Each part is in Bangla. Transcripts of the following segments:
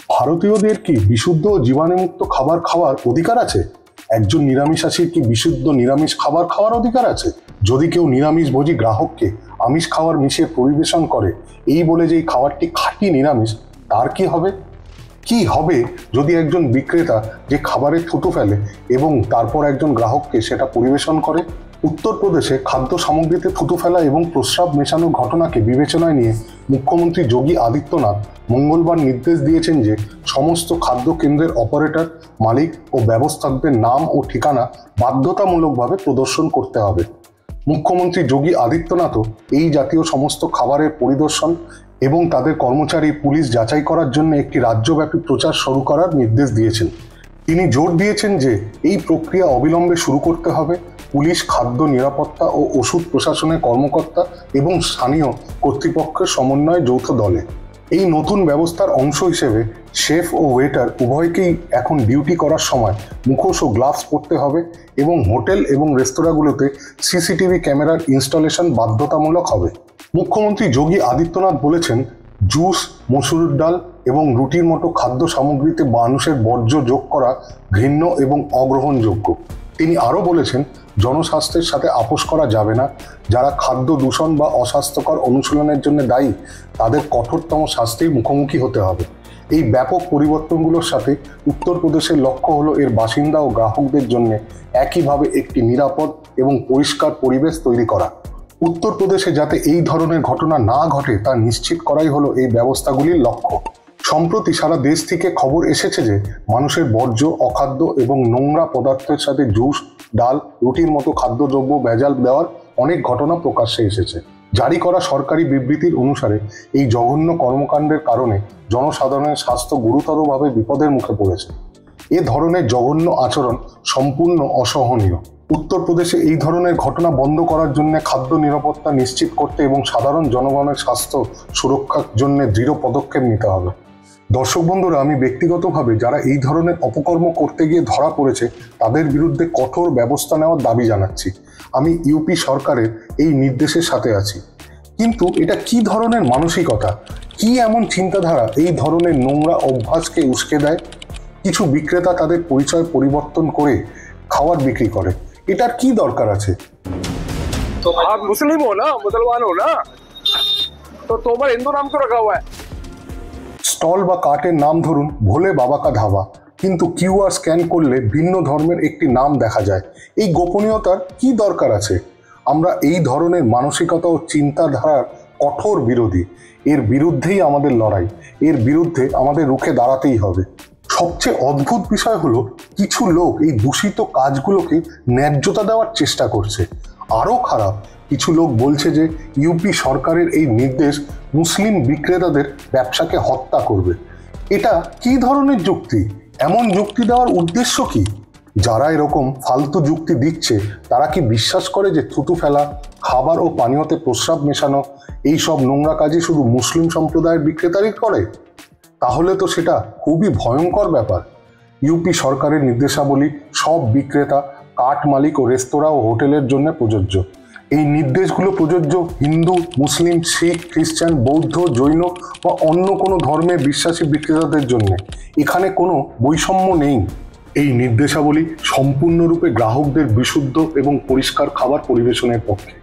ভারতীয়দের কি বিশুদ্ধ ও জীবাণুমুক্ত খাবার খাওয়ার অধিকার আছে? একজন নিরামিষাশীর কি বিশুদ্ধ নিরামিষ খাবার খাওয়ার অধিকার আছে? যদি কেউ নিরামিষভোজী গ্রাহককে আমিষ খাবার মিশিয়ে পরিবেশন করে এই বলে যে এই খাবারটি খাঁটি নিরামিষ, তার কি হবে? কি হবে যদি একজন বিক্রেতা যে খাবারে থুতু ফেলে এবং তারপর একজন গ্রাহককে সেটা পরিবেশন করে? উত্তরপ্রদেশে খাদ্য সামগ্রীতে থুতু ফেলা এবং প্রস্রাব মেশানোর ঘটনাকে বিবেচনায় নিয়ে মুখ্যমন্ত্রী যোগী আদিত্যনাথ মঙ্গলবার নির্দেশ দিয়েছেন যে সমস্ত খাদ্য কেন্দ্রের অপারেটর, মালিক ও ব্যবস্থাপকদের নাম ও ঠিকানা বাধ্যতামূলকভাবে প্রদর্শন করতে হবে। মুখ্যমন্ত্রী যোগী আদিত্যনাথও এই জাতীয় সমস্ত খাবারের পরিদর্শন এবং তাদের কর্মচারী পুলিশ যাচাই করার জন্য একটি রাজ্যব্যাপী প্রচার শুরু করার নির্দেশ দিয়েছেন। তিনি জোর দিয়েছেন যে এই প্রক্রিয়া অবিলম্বে শুরু করতে হবে। পুলিশ, খাদ্য নিরাপত্তা ও ওষুধ প্রশাসনের কর্মকর্তা এবং স্থানীয় কর্তৃপক্ষের সমন্বয়ে যৌথ দলে। এই নতুন ব্যবস্থার অংশ হিসেবে শেফ ও ওয়েটার উভয়কেই এখন ডিউটি করার সময় মুখোশ ও গ্লাভস পরতে হবে এবং হোটেল এবং রেস্তোরাঁগুলোতে সিসিটিভি ক্যামেরার ইনস্টলেশন বাধ্যতামূলক হবে। মুখ্যমন্ত্রী যোগী আদিত্যনাথ বলেছেন, জুস, মসুর ডাল এবং রুটির মতো খাদ্য সামগ্রীতে মানুষের বর্জ্য যোগ করা ঘৃণ্য এবং অগ্রহণযোগ্য। তিনি আরও বলেছেন, জনস্বাস্থ্যের সাথে আপোষ করা যাবে না। যারা খাদ্য দূষণ বা অস্বাস্থ্যকর অনুশীলনের জন্য দায়ী তাদের কঠোরতম শাস্তির মুখোমুখি হতে হবে। এই ব্যাপক পরিবর্তনগুলোর সাথে উত্তরপ্রদেশের লক্ষ্য হলো এর বাসিন্দা ও গ্রাহকদের জন্য একইভাবে একটি নিরাপদ এবং পরিষ্কার পরিবেশ তৈরি করা। উত্তরপ্রদেশে যাতে এই ধরনের ঘটনা না ঘটে তা নিশ্চিত করাই হলো এই ব্যবস্থাগুলির লক্ষ্য। সম্প্রতি সারা দেশ থেকে খবর এসেছে যে মানুষের বর্জ্য, অখাদ্য এবং নোংরা পদার্থের সাথে জুস, ডাল, রুটির মতো খাদ্যদ্রব্য ভেজাল দেওয়ার অনেক ঘটনা প্রকাশ্যে এসেছে। জারি করা সরকারি বিবৃতির অনুসারে এই জঘন্য কর্মকাণ্ডের কারণে জনসাধারণের স্বাস্থ্য গুরুতরভাবে বিপদের মুখে পড়েছে। এ ধরনের জঘন্য আচরণ সম্পূর্ণ অসহনীয়। উত্তরপ্রদেশে এই ধরনের ঘটনা বন্ধ করার জন্য খাদ্য নিরাপত্তা নিশ্চিত করতে এবং সাধারণ জনগণের স্বাস্থ্য সুরক্ষার জন্য দৃঢ় পদক্ষেপ নিতে হবে। দর্শক বন্ধুরা, আমি ব্যক্তিগতভাবে যারা এই ধরনের অপকর্ম করতে গিয়ে ধরা পড়েছে তাদের বিরুদ্ধে কঠোর ব্যবস্থা নেওয়ার দাবি জানাচ্ছি। আমি ইউপি সরকারের এই নির্দেশের সাথে আছি। কিন্তু এটা কি ধরনের মানসিকতা, কি এমন চিন্তাধারা এই ধরনের নোংরা অভ্যাসকে উস্কে দেয়? কিছু বিক্রেতা তাদের পরিচয় পরিবর্তন করে খাবার বিক্রি করে। এটার কি দরকার আছে? तो आप मुस्लिम हो ना, मुसलमान हो ना, तो तोमर हिंदू नाम क्यों रखा हुआ है? স্টল বা কার্টের নাম ধরুন ভোলে বাবা কা ধাবা, কিন্তু কিউআর স্ক্যান করলে ভিন্ন ধর্মের একটি নাম দেখা যায়। এই গোপনীয়তার কি দরকার আছে? আমরা এই ধরনের মানসিকতা ও চিন্তাধারার কঠোর বিরোধী। এর বিরুদ্ধেই আমাদের লড়াই। এর বিরুদ্ধে আমাদের রুখে দাঁড়াতেই হবে। সবচেয়ে অদ্ভুত বিষয় হলো কিছু লোক এই দূষিত কাজগুলোকে ন্যায্যতা দেওয়ার চেষ্টা করছে। আরও খারাপ, কিছু লোক বলছে যে ইউপি সরকারের এই নির্দেশ মুসলিম বিক্রেতাদের ব্যবসাকে হত্যা করবে। এটা কি ধরনের যুক্তি? এমন যুক্তি দেওয়ার উদ্দেশ্য কি? যারা এরকম ফালতু যুক্তি দিচ্ছে তারা কি বিশ্বাস করে যে থুতু ফেলা, খাবার ও পানীয়তে প্রস্রাব মেশানো এই সব নোংরা কাজই শুধু মুসলিম সম্প্রদায়ের বিক্রেতারই করে? তাহলে তো সেটা খুবই ভয়ঙ্কর ব্যাপার। ইউপি সরকারের নির্দেশাবলী সব বিক্রেতা, কাঠ মালিক ও রেস্তোরাঁ ও হোটেলের জন্য প্রযোজ্য। এই নির্দেশগুলো প্রযোজ্য হিন্দু, মুসলিম, শিখ, খ্রিস্টান, বৌদ্ধ, জৈন বা অন্য কোনো ধর্মের বিশ্বাসী বিক্রেতাদের জন্য। এখানে কোনো বৈষম্য নেই। এই নির্দেশাবলী সম্পূর্ণরূপে গ্রাহকদের বিশুদ্ধ এবং পরিষ্কার খাবার পরিবেশনের পক্ষে।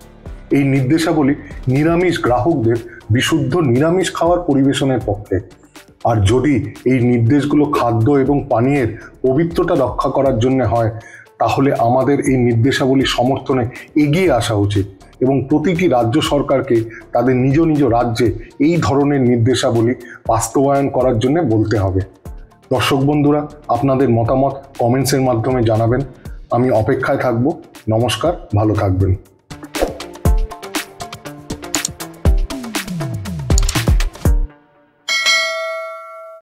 এই নির্দেশাবলী নিরামিষ গ্রাহকদের বিশুদ্ধ নিরামিষ খাবার পরিবেশনের পক্ষে। আর যদি এই নির্দেশগুলো খাদ্য এবং পানীয়ের পবিত্রতা রক্ষা করার জন্য হয় তাহলে আমাদের এই নির্দেশাবলী সমর্থনে এগিয়ে আসা উচিত এবং প্রতিটি রাজ্য সরকারকে তাদের নিজ নিজ রাজ্যে এই ধরনের নির্দেশাবলী বাস্তবায়ন করার জন্য বলতে হবে। দর্শক বন্ধুরা, আপনাদের মতামত কমেন্টসের মাধ্যমে জানাবেন। আমি অপেক্ষায় থাকব। নমস্কার, ভালো থাকবেন।